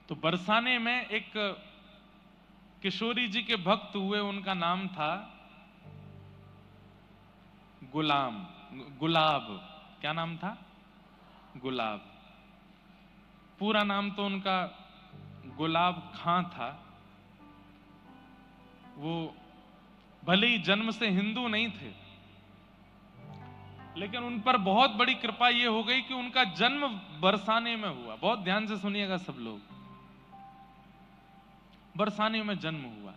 तो बरसाने में एक किशोरी जी के भक्त हुए, उनका नाम था गुलाब। क्या नाम था? गुलाब। पूरा नाम तो उनका गुलाब खां था। वो भले ही जन्म से हिंदू नहीं थे, लेकिन उन पर बहुत बड़ी कृपा ये हो गई कि उनका जन्म बरसाने में हुआ। बहुत ध्यान से सुनिएगा सब लोग, बरसाने में जन्म हुआ।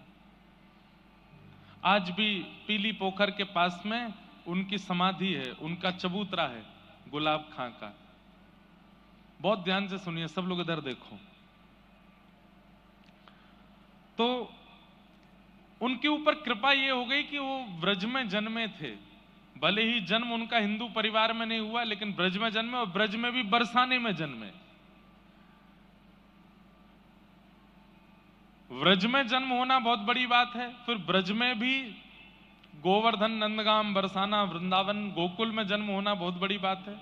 आज भी पीली पोखर के पास में उनकी समाधि है, उनका चबूतरा है गुलाब खां का। बहुत ध्यान से सुनिए सब लोग, इधर देखो। तो उनके ऊपर कृपा ये हो गई कि वो ब्रज में जन्मे थे। भले ही जन्म उनका हिंदू परिवार में नहीं हुआ, लेकिन ब्रज में जन्मे, और ब्रज में भी बरसाने में जन्मे। ब्रज में जन्म होना बहुत बड़ी बात है। फिर ब्रज में भी गोवर्धन, नंदगाम, बरसाना, वृंदावन, गोकुल में जन्म होना बहुत बड़ी बात है।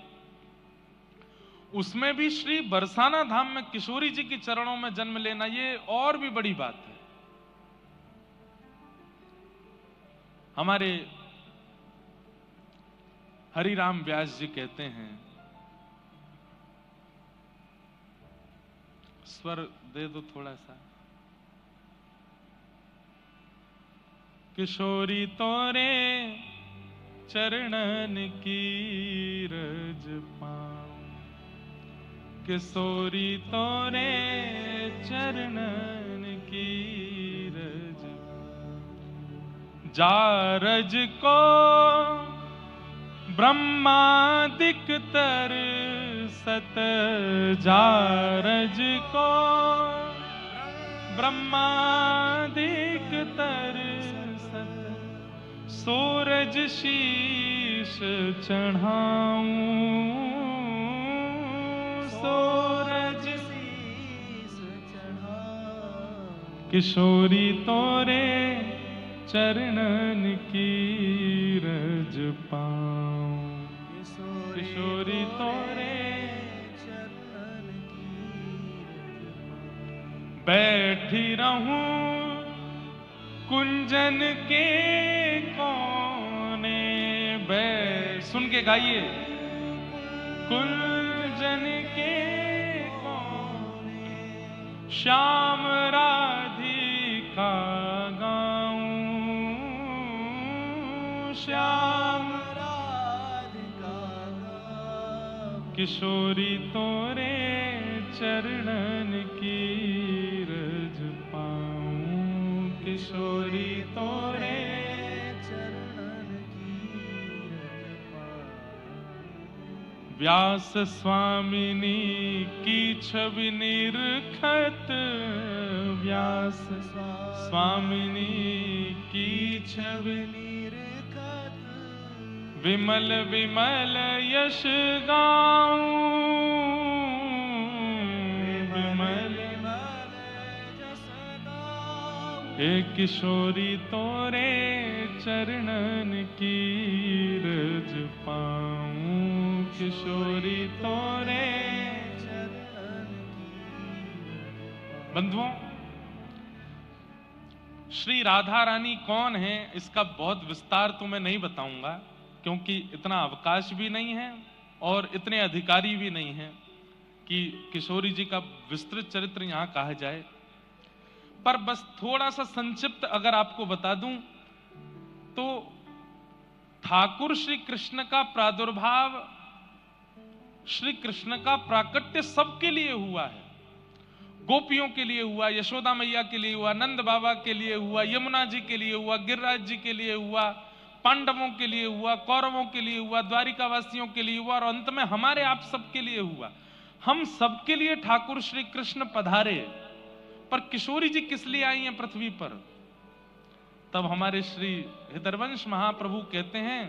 उसमें भी श्री बरसाना धाम में किशोरी जी के चरणों में जन्म लेना, ये और भी बड़ी बात है। हमारे हरिराम व्यास जी कहते हैं, स्वर दे दो थोड़ा सा। किशोरी तोरे चरणन की रज पाऊं, किशोरी तोरे चरणन की रज, जारज को ब्रह्मादिक तर सत, जारज को ब्रह्मादिक तर सत, सूरज शीश चढ़ाऊं, सूरज शीश चढ़ाऊं, किशोरी तोरे चरणन की रज पाऊं, किशोरी तोरे चरणन की रज पाऊं, बैठी रहूं कुंजन के कोने, सुन के गाइए, कुंजन के कोने श्याम राधिका गाऊं, श्याम राधिका गाऊं, किशोरी तोरे चरणन की रज पाऊं, किशोरी तोरे चरणन की रज पाऊं, व्यास स्वामिनी की छवि निरखत, व्यास स्वामिनी की छवि निरखत, विमल विमल यश गाऊं, विमल विमल यश गाऊं, हे किशोरी तोरे चरणन की रज पाऊं, किशोरी तोरे चरणन की रज। बंधुओं, श्री राधा रानी कौन है, इसका बहुत विस्तार तो मैं नहीं बताऊंगा, क्योंकि इतना अवकाश भी नहीं है और इतने अधिकारी भी नहीं है कि किशोरी जी का विस्तृत चरित्र यहां कहा जाए। पर बस थोड़ा सा संक्षिप्त अगर आपको बता दूं तो ठाकुर श्री कृष्ण का प्रादुर्भाव, श्री कृष्ण का प्राकट्य सबके लिए हुआ है। गोपियों के लिए हुआ, यशोदा मैया के लिए हुआ, नंद बाबा के लिए हुआ, यमुना जी के लिए हुआ, गिरिराज जी के लिए हुआ, पांडवों के लिए हुआ, कौरवों के लिए हुआ, द्वारिका वासियों के लिए हुआ, और अंत में हमारे आप सबके लिए हुआ। हम सबके लिए ठाकुर श्री कृष्ण पधारे। पर किशोरी जी किस लिए आई हैं पृथ्वी पर? तब हमारे श्री हृदयवंश महाप्रभु कहते हैं,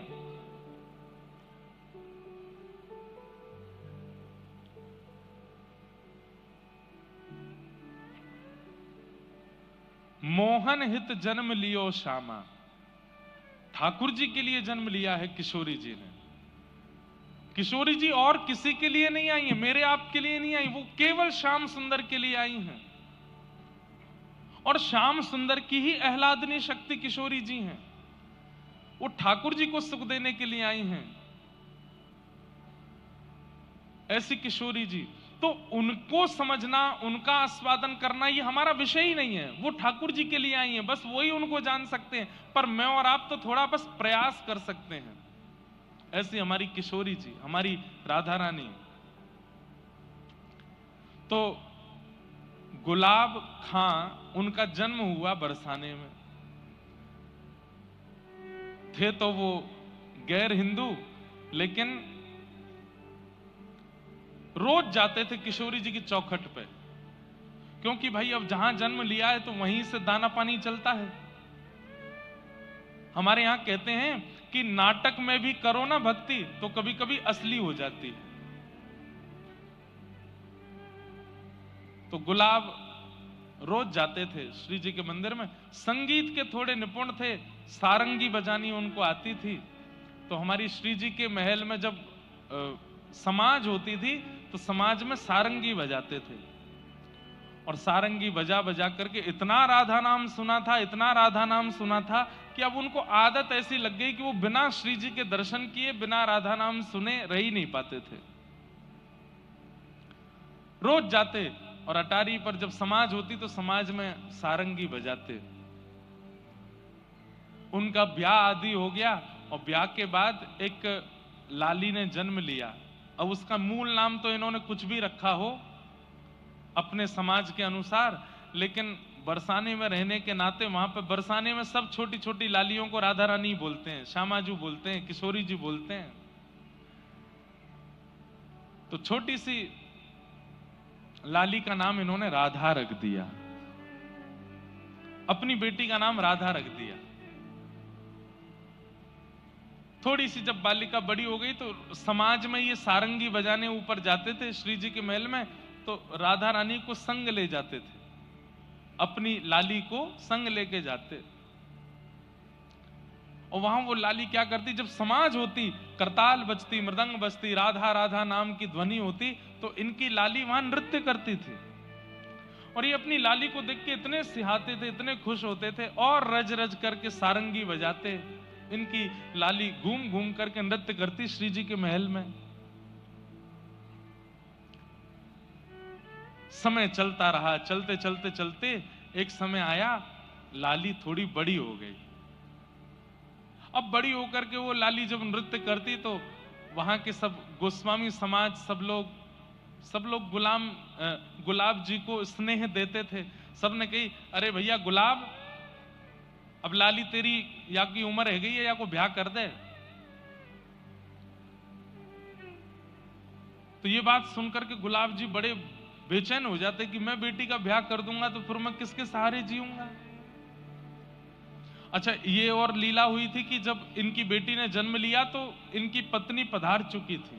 मोहन हित जन्म लियो श्यामा। ठाकुर जी के लिए जन्म लिया है किशोरी जी ने। किशोरी जी और किसी के लिए नहीं आई है, मेरे आपके लिए नहीं आई, वो केवल श्याम सुंदर के लिए आई हैं। और श्याम सुंदर की ही आह्लादनी शक्ति किशोरी जी हैं। वो ठाकुर जी को सुख देने के लिए आई हैं, ऐसी किशोरी जी। तो उनको समझना, उनका आस्वादन करना ये हमारा विषय ही नहीं है। वो ठाकुर जी के लिए आई हैं, बस वही उनको जान सकते हैं। पर मैं और आप तो थोड़ा बस प्रयास कर सकते हैं। ऐसी हमारी किशोरी जी, हमारी राधा रानी। तो गुलाब खां, उनका जन्म हुआ बरसाने में। थे तो वो गैर हिंदू, लेकिन रोज जाते थे किशोरी जी की चौखट पे, क्योंकि भाई अब जहां जन्म लिया है तो वहीं से दाना पानी चलता है। हमारे यहां कहते हैं कि नाटक में भी करो ना भक्ति तो कभी कभी असली हो जाती है। तो गुलाब रोज जाते थे श्री जी के मंदिर में। संगीत के थोड़े निपुण थे, सारंगी बजानी उनको आती थी। तो हमारी श्री जी के महल में जब समाज होती थी तो समाज में सारंगी बजाते थे, और सारंगी बजा बजा करके इतना राधा नाम सुना था, इतना राधा नाम सुना था कि अब उनको आदत ऐसी लग गई कि वो बिना श्री जी के दर्शन किए, बिना राधा नाम सुने रह ही नहीं पाते थे। रोज जाते, और अटारी पर जब समाज होती तो समाज में सारंगी बजाते। उनका ब्याह आदि हो गया, और ब्याह के बाद एक लाली ने जन्म लिया। अब उसका मूल नाम तो इन्होंने कुछ भी रखा हो अपने समाज के अनुसार, लेकिन बरसाने में रहने के नाते वहां पे बरसाने में सब छोटी छोटी लालियों को राधा रानी बोलते हैं, श्यामाजू बोलते हैं, किशोरी जी बोलते हैं। तो छोटी सी लाली का नाम इन्होंने राधा रख दिया, अपनी बेटी का नाम राधा रख दिया। थोड़ी सी जब बालिका बड़ी हो गई तो समाज में ये सारंगी बजाने ऊपर जाते थे श्री जी के महल में, तो राधा रानी को संग ले जाते थे, अपनी लाली को संग लेके जाते। और वहां वो लाली क्या करती, जब समाज होती, करताल बजती, मृदंग बजती, राधा राधा नाम की ध्वनि होती, तो इनकी लाली वहां नृत्य करती थी। और ये अपनी लाली को देख के इतने सिहाते थे, इतने खुश होते थे, और रज रज करके सारंगी बजाते। इनकी लाली घूम घूम करके नृत्य करती श्री जी के महल में। समय चलता रहा, चलते चलते चलते एक समय आया, लाली थोड़ी बड़ी हो गई। अब बड़ी होकर के वो लाली जब नृत्य करती तो वहां के सब गोस्वामी समाज, सब लोग गुलाब जी को स्नेह देते थे। सबने कही, अरे भैया गुलाब, अब लाली तेरी या की उम्र है गई है, या को ब्याह कर दे। तो ये बात सुनकर के गुलाब जी बड़े बेचैन हो जाते कि मैं बेटी का ब्याह कर दूंगा तो फिर मैं किसके सहारे जीऊंगा। अच्छा, ये और लीला हुई थी कि जब इनकी बेटी ने जन्म लिया तो इनकी पत्नी पधार चुकी थी,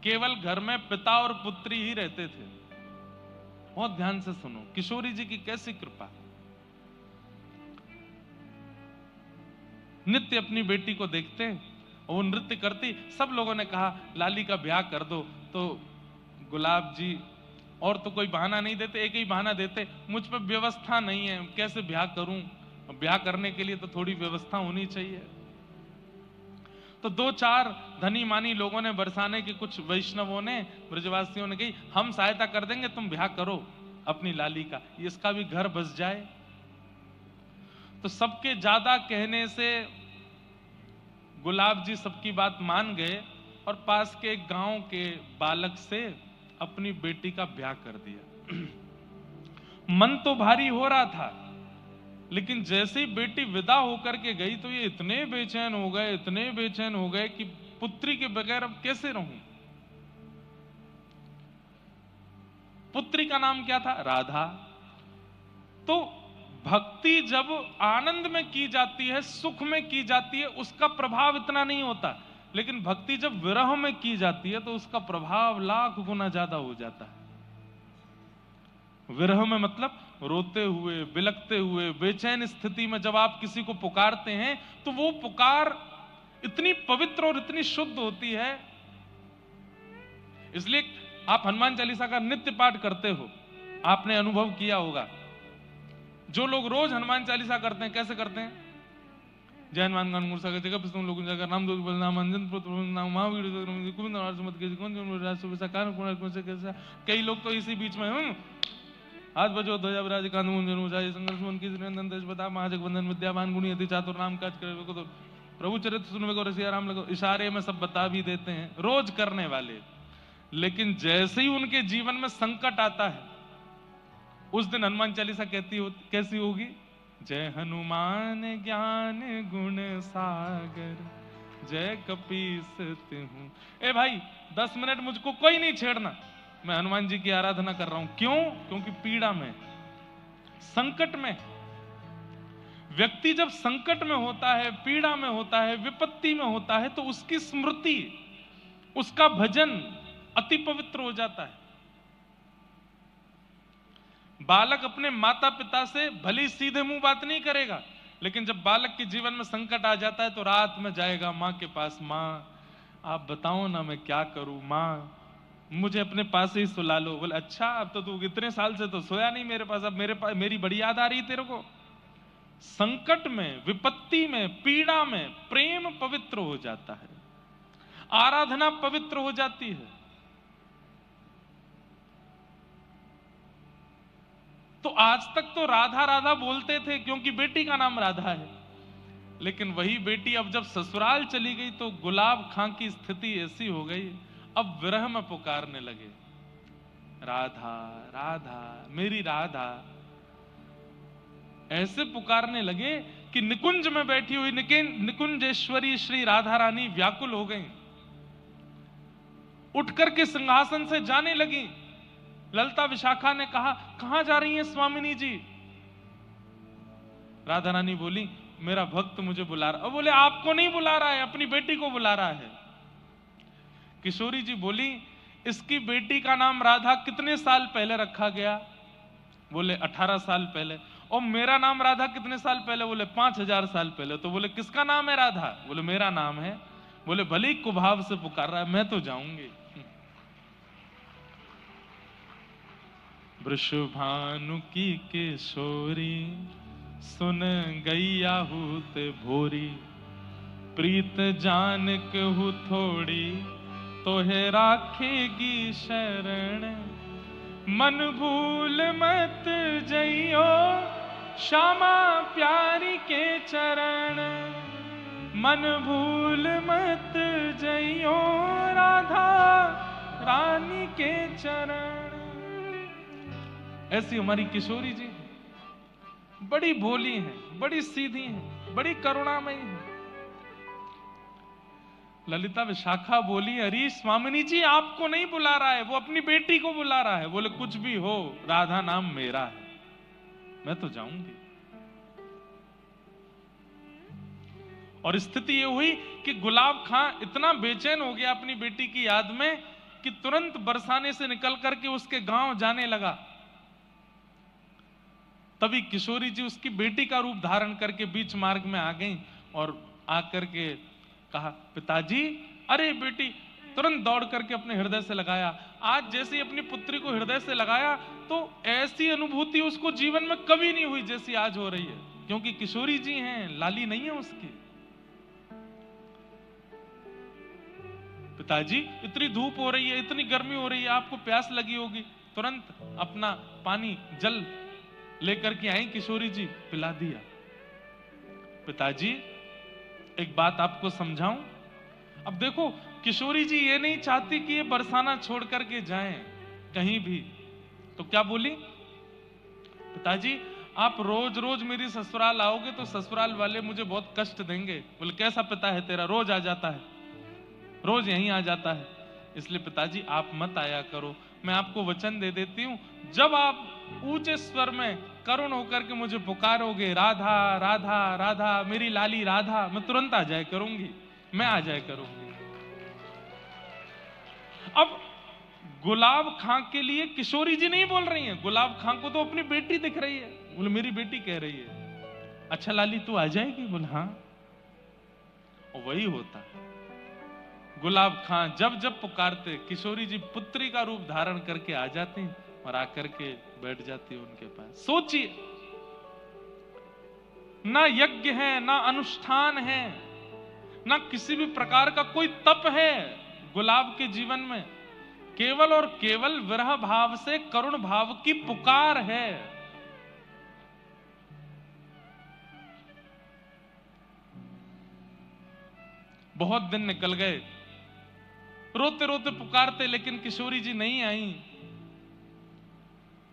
केवल घर में पिता और पुत्री ही रहते थे। बहुत ध्यान से सुनो, किशोरी जी की कैसी कृपा। नित्य अपनी बेटी को देखते और वो नृत्य करती। सब लोगों ने कहा लाली का ब्याह कर दो, तो गुलाब जी और तो कोई बहाना नहीं देते, एक ही बहाना देते, मुझ पर व्यवस्था नहीं है, कैसे ब्याह करूं। ब्याह करने के लिए तो थोड़ी व्यवस्था होनी चाहिए। तो दो चार धनी मानी लोगों ने, बरसाने के कुछ वैष्णवों ने, ब्रजवासियों ने कही, हम सहायता कर देंगे, तुम ब्याह करो अपनी लाली का, इसका भी घर बस जाए। तो सबके ज्यादा कहने से गुलाब जी सबकी बात मान गए और पास के एक गांव के बालक से अपनी बेटी का ब्याह कर दिया। मन तो भारी हो रहा था, लेकिन जैसे ही बेटी विदा होकर के गई तो ये इतने बेचैन हो गए, इतने बेचैन हो गए कि पुत्री के बगैर अब कैसे रहूं। पुत्री का नाम क्या था? राधा। तो भक्ति जब आनंद में की जाती है, सुख में की जाती है, उसका प्रभाव इतना नहीं होता, लेकिन भक्ति जब विरह में की जाती है तो उसका प्रभाव लाख गुना ज्यादा हो जाता है। विरह में मतलब रोते हुए, बिलखते हुए, बेचैन स्थिति में जब आप किसी को पुकारते हैं तो वो पुकार इतनी पवित्र और इतनी शुद्ध होती है। इसलिए आप हनुमान चालीसा का नित्य पाठ करते हो, आपने अनुभव किया होगा जो लोग रोज हनुमान चालीसा करते हैं, कैसे करते हैं? जय हनुमान ज्ञान गुण सागर जगत पिस्तुम लोक उजागर नाम दूत बलनाम अंजन पुत्र नाम महावीर कुंद सुमत के कौन राज सुबह कान कौन से कैसा। कई लोग तो इसी बीच में हाथ बजो ध्वजा विराज कांध मुंज ऊंचाई संघर्ष मन की निरंजन देश बता महाजगवंदन विद्यावान गुणी अति चातुर नाम काज करे को तो प्रभु चरित्र सुनवे को रसिया राम लगो। इशारे में सब बता भी देते हैं रोज करने वाले, लेकिन जैसे ही उनके जीवन में संकट आता है उस दिन हनुमान चालीसा कैसी होगी? जय हनुमान ज्ञान गुण सागर जय कपीस तिहु। ए भाई 10 मिनट मुझको कोई नहीं छेड़ना, मैं हनुमान जी की आराधना कर रहा हूं। क्यों? क्योंकि पीड़ा में, संकट में, व्यक्ति जब संकट में होता है, पीड़ा में होता है, विपत्ति में होता है, तो उसकी स्मृति, उसका भजन अति पवित्र हो जाता है। बालक अपने माता पिता से भली सीधे मुंह बात नहीं करेगा, लेकिन जब बालक के जीवन में संकट आ जाता है तो रात में जाएगा मां के पास, मां आप बताओ ना मैं क्या करूं, मां मुझे अपने पास ही सुला लो। बोले अच्छा अब तो तू इतने साल से तो सोया नहीं मेरे पास, अब मेरी बड़ी याद आ रही तेरे को। संकट में, विपत्ति में, पीड़ा में प्रेम पवित्र हो जाता है, आराधना पवित्र हो जाती है। तो आज तक तो राधा राधा बोलते थे क्योंकि बेटी का नाम राधा है, लेकिन वही बेटी अब जब ससुराल चली गई तो गुलाब खां की स्थिति ऐसी हो गई, अब विरह में पुकारने लगे, राधा राधा मेरी राधा। ऐसे पुकारने लगे कि निकुंज में बैठी हुई निकुंजेश्वरी श्री राधा रानी व्याकुल हो गई, उठकर के सिंहासन से जाने लगी। ललता विशाखा ने कहा कहां जा रही हैं स्वामिनी जी? राधा रानी बोली मेरा भक्त मुझे बुला रहा। बोले आपको नहीं बुला रहा है, अपनी बेटी को बुला रहा है। किशोरी जी बोली इसकी बेटी का नाम राधा कितने साल पहले रखा गया? बोले 18 साल पहले। और मेरा नाम राधा कितने साल पहले? बोले 5000 साल पहले। तो बोले किसका नाम है राधा? बोले मेरा नाम है। बोले भले कुभाव से पुकार रहा है, मैं तो जाऊंगी। वृषभानु की किशोरी सुन गई आहूत भोरी, प्रीत जान कहू थोड़ी तोहे राखेगी शरण। मन भूल मत जइयो श्यामा प्यारी के चरण, मन भूल मत जइयो राधा रानी के चरण। ऐसी हमारी किशोरी जी बड़ी भोली हैं, बड़ी सीधी हैं, बड़ी करुणामयी हैं। ललिता विशाखा बोली अरे स्वामिनी जी आपको नहीं बुला रहा है, वो अपनी बेटी को बुला रहा है। बोले कुछ भी हो राधा नाम मेरा है, मैं तो जाऊंगी। और स्थिति ये हुई कि गुलाब खां इतना बेचैन हो गया अपनी बेटी की याद में कि तुरंत बरसाने से निकल करके उसके गांव जाने लगा। तभी किशोरी जी उसकी बेटी का रूप धारण करके बीच मार्ग में आ गई और आकर के कहा पिताजी। अरे बेटी तुरंत दौड़ करके अपने हृदय से लगाया। आज जैसे ही अपनी पुत्री को हृदय से लगाया तो ऐसी अनुभूति उसको जीवन में कभी नहीं हुई जैसी आज हो रही है, क्योंकि किशोरी जी हैं, लाली नहीं है उसकी। पिताजी इतनी धूप हो रही है, इतनी गर्मी हो रही है, आपको प्यास लगी होगी। तुरंत अपना पानी जल लेकर के आई किशोरी जी, पिला दिया। पिताजी एक बात आपको समझाऊं। अब देखो किशोरी जी ये नहीं चाहती कि ये बरसाना छोड़ करके जाएं कहीं भी, तो क्या बोली पिताजी आप रोज रोज मेरी ससुराल आओगे तो ससुराल वाले मुझे बहुत कष्ट देंगे। बोले कैसा पिता है तेरा, रोज आ जाता है, रोज यहीं आ जाता है, इसलिए पिताजी आप मत आया करो। मैं आपको वचन दे देती हूं, जब आप ऊंचे स्वर में करुण होकर के मुझे पुकारोगे राधा राधा राधा मेरी लाली राधा, मैं तुरंत आ जाया करूंगी, मैं आ जाया करूंगी। अब गुलाब खां के लिए किशोरी जी नहीं बोल रही हैं, गुलाब खां को तो अपनी बेटी दिख रही है। बोले मेरी बेटी कह रही है अच्छा लाली तू आ जाएगी? बोले हाँ। और वही होता, गुलाब खां जब जब पुकारते किशोरी जी पुत्री का रूप धारण करके आ जाती और आकर के बैठ जाती उनके पास। सोचिए ना यज्ञ है, ना अनुष्ठान है, ना किसी भी प्रकार का कोई तप है गुलाब के जीवन में। केवल और केवल विरह भाव से करुण भाव की पुकार है। बहुत दिन निकल गए, रोते रोते पुकारते, लेकिन किशोरी जी नहीं आई।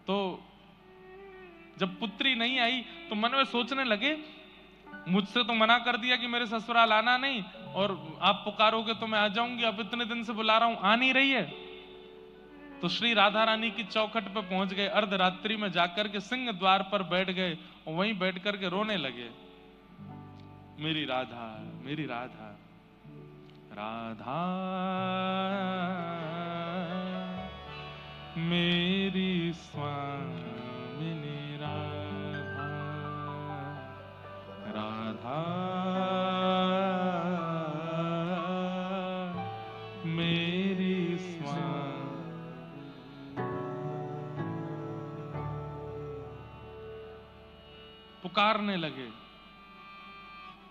तो जब पुत्री नहीं आई तो मन में सोचने लगे, मुझसे तो मना कर दिया कि मेरे ससुराल आना नहीं, और आप पुकारोगे तो मैं आ जाऊंगी। अब इतने दिन से बुला रहा हूं, आ नहीं रही है। तो श्री राधा रानी की चौखट पर पहुंच गए। अर्धरात्रि में जाकर के सिंह द्वार पर बैठ गए और वहीं बैठ करके रोने लगे, मेरी राधा, मेरी राधा, राधा मेरी स्वामिनी राधा, राधा मेरी पुकारने लगे।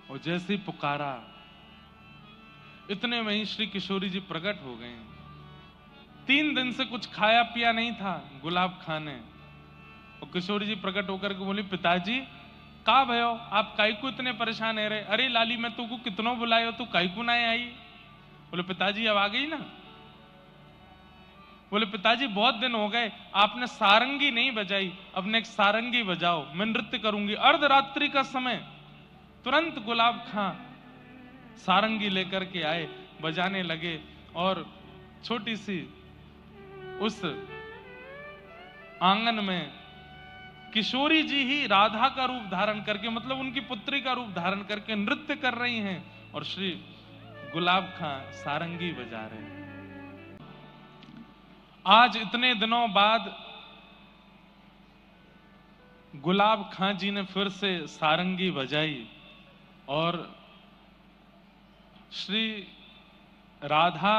और जैसे ही पुकारा, इतने में ही श्री किशोरी जी प्रकट हो गए। 3 दिन से कुछ खाया पिया नहीं था गुलाब खां ने। और किशोरी जी प्रकट होकर के बोली, पिताजी का भयो, आप काई को इतने परेशान है रहे? अरे लाली, मैं तुमको कितनों बुलायो, तू काई को ना आई? बोले पिताजी अब आ गई ना। बोले पिताजी बहुत दिन हो गए, आपने सारंगी नहीं बजाई, अब ने एक सारंगी बजाओ, मैं नृत्य करूंगी। अर्धरात्रि का समय। तुरंत गुलाब खां सारंगी लेकर के आए, बजाने लगे। और छोटी सी उस आंगन में किशोरी जी ही राधा का रूप धारण करके, मतलब उनकी पुत्री का रूप धारण करके नृत्य कर रही हैं, और श्री गुलाब खां सारंगी बजा रहे हैं। आज इतने दिनों बाद गुलाब खां जी ने फिर से सारंगी बजाई और श्री राधा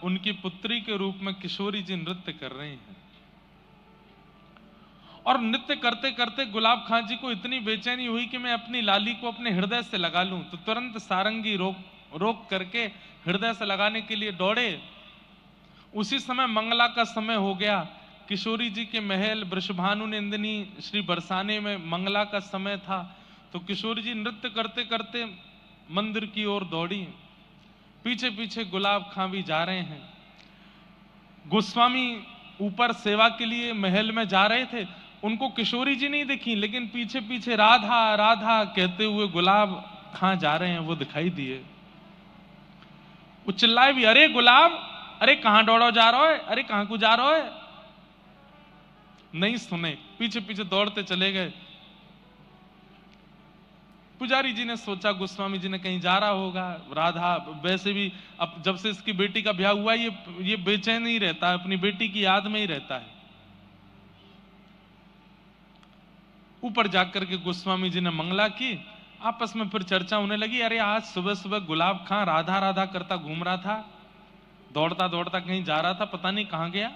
उनकी पुत्री के रूप में किशोरी जी नृत्य कर रही हैं। और नृत्य करते करते गुलाब खां जी को इतनी बेचैनी हुई कि मैं अपनी लाली को अपने हृदय से लगा लूं। तो तुरंत सारंगी रोक करके हृदय से लगाने के लिए दौड़े। उसी समय मंगला का समय हो गया। किशोरी जी के महल वृषभानु नंदिनी श्री बरसाने में मंगला का समय था। तो किशोरी जी नृत्य करते करते मंदिर की ओर दौड़ी। पीछे पीछे गुलाब खां भी जा रहे हैं। गोस्वामी ऊपर सेवा के लिए महल में जा रहे थे, उनको किशोरी जी नहीं दिखी, लेकिन पीछे पीछे राधा राधा कहते हुए गुलाब खां जा रहे हैं, वो दिखाई दिए। वो चिल्लाए भी, अरे गुलाब, अरे कहां दौड़ो जा रहा है, अरे कहां को जा रहा है? नहीं सुने, पीछे पीछे दौड़ते चले गए। पुजारी जी ने सोचा गोस्वामी जी ने कहीं जा रहा होगा। राधा वैसे भी अब जब से इसकी बेटी का ब्याह हुआ ये बेचैन ही रहता है, अपनी बेटी की याद में ही रहता है। ऊपर जाकर के गोस्वामी जी ने मंगला की। आपस में फिर चर्चा होने लगी, अरे आज सुबह सुबह गुलाब खां राधा राधा करता घूम रहा था, दौड़ता दौड़ता कहीं जा रहा था, पता नहीं कहां गया।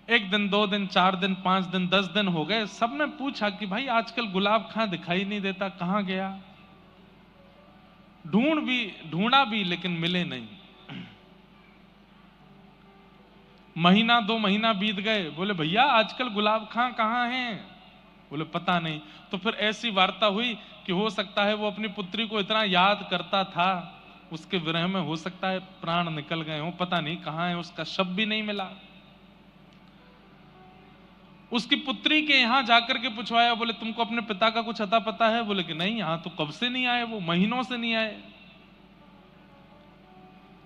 1 दिन 2 दिन 4 दिन 5 दिन 10 दिन हो गए। सबने पूछा कि भाई आजकल गुलाब खां दिखाई नहीं देता, कहां गया? ढूंढा भी लेकिन मिले नहीं। महीना 2 महीना बीत गए। बोले भैया आजकल गुलाब खां कहां हैं? बोले पता नहीं। तो फिर ऐसी वार्ता हुई कि हो सकता है वो अपनी पुत्री को इतना याद करता था, उसके विरह में हो सकता है प्राण निकल गए हो, पता नहीं कहां है, उसका शव भी नहीं मिला। उसकी पुत्री के यहां जाकर के पूछवाया, बोले तुमको अपने पिता का कुछ अता पता है? बोले कि नहीं, यहां तो कब से नहीं आए, वो महीनों से नहीं आए।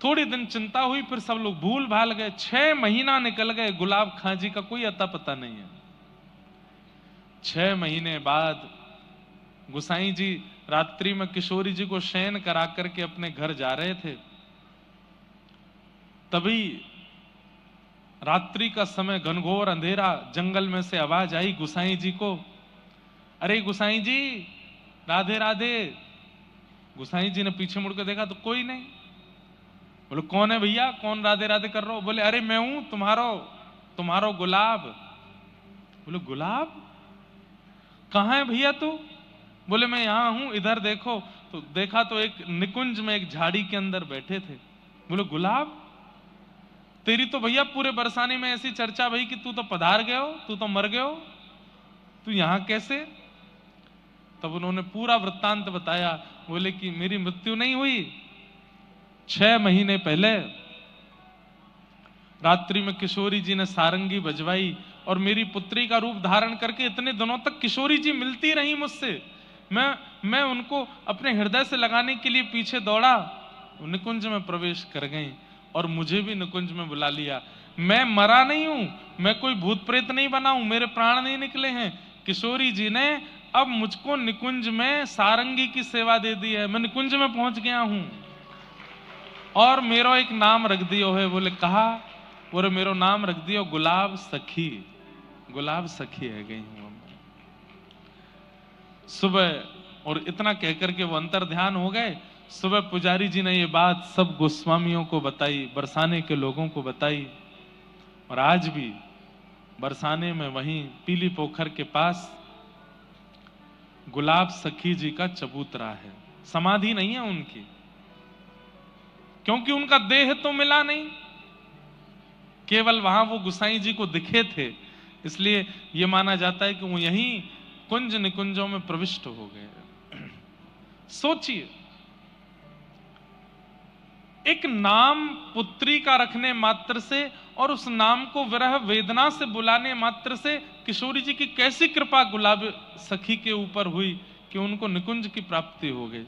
थोड़ी दिन चिंता हुई, फिर सब लोग भूल भाल गए। 6 महीना निकल गए, गुलाब खां जी का कोई अता पता नहीं है। 6 महीने बाद गुसाई जी रात्रि में किशोरी जी को शयन करा करके अपने घर जा रहे थे। तभी रात्रि का समय, घनघोर अंधेरा, जंगल में से आवाज आई गुसाई जी को, अरे गुसाई जी राधे राधे। गुसाई जी ने पीछे मुड़कर देखा तो कोई नहीं। बोले कौन है भैया, कौन राधे राधे कर रहे हो? बोले अरे मैं हूं तुम्हारो गुलाब। बोले गुलाब कहां है भैया तू? बोले मैं यहाँ हूं, इधर देखो। तो देखा तो एक निकुंज में एक झाड़ी के अंदर बैठे थे। बोले गुलाब, तेरी तो भैया पूरे बरसाने में ऐसी चर्चा भई कि तू तो पधार गए हो, तू तो मर गए हो, तू यहां कैसे? तब उन्होंने पूरा वृत्तांत बताया। बोले कि मेरी मृत्यु नहीं हुई, 6 महीने पहले रात्रि में किशोरी जी ने सारंगी बजवाई और मेरी पुत्री का रूप धारण करके इतने दिनों तक किशोरी जी मिलती रही मुझसे। मैं उनको अपने हृदय से लगाने के लिए पीछे दौड़ा, निकुंज में प्रवेश कर गई और मुझे भी निकुंज में बुला लिया। मैं मरा नहीं हूं, मैं कोई भूत प्रेत नहीं बना हूं, मेरे प्राण नहीं निकले हैं। किशोरी जी ने अब मुझको निकुंज में सारंगी की सेवा दे दी है, मैं निकुंज में पहुंच गया हूं और मेरा एक नाम रख दियो है। बोले कहा? बोले मेरो नाम रख दियो गुलाब सखी, गुलाब सखी है गई हूं सुबह। और इतना कहकर के वो अंतर ध्यान हो गए। सुबह पुजारी जी ने ये बात सब गोस्वामियों को बताई, बरसाने के लोगों को बताई। और आज भी बरसाने में वहीं पीली पोखर के पास गुलाब सखी जी का चबूतरा है। समाधि नहीं है उनकी, क्योंकि उनका देह तो मिला नहीं, केवल वहां वो गुसाई जी को दिखे थे, इसलिए यह माना जाता है कि वो यहीं कुंज निकुंजों में प्रविष्ट हो गए। सोचिए, एक नाम पुत्री का रखने मात्र से और उस नाम को विरह वेदना से बुलाने मात्र से किशोरी जी की कैसी कृपा गुलाब सखी के ऊपर हुई कि उनको निकुंज की प्राप्ति हो गई।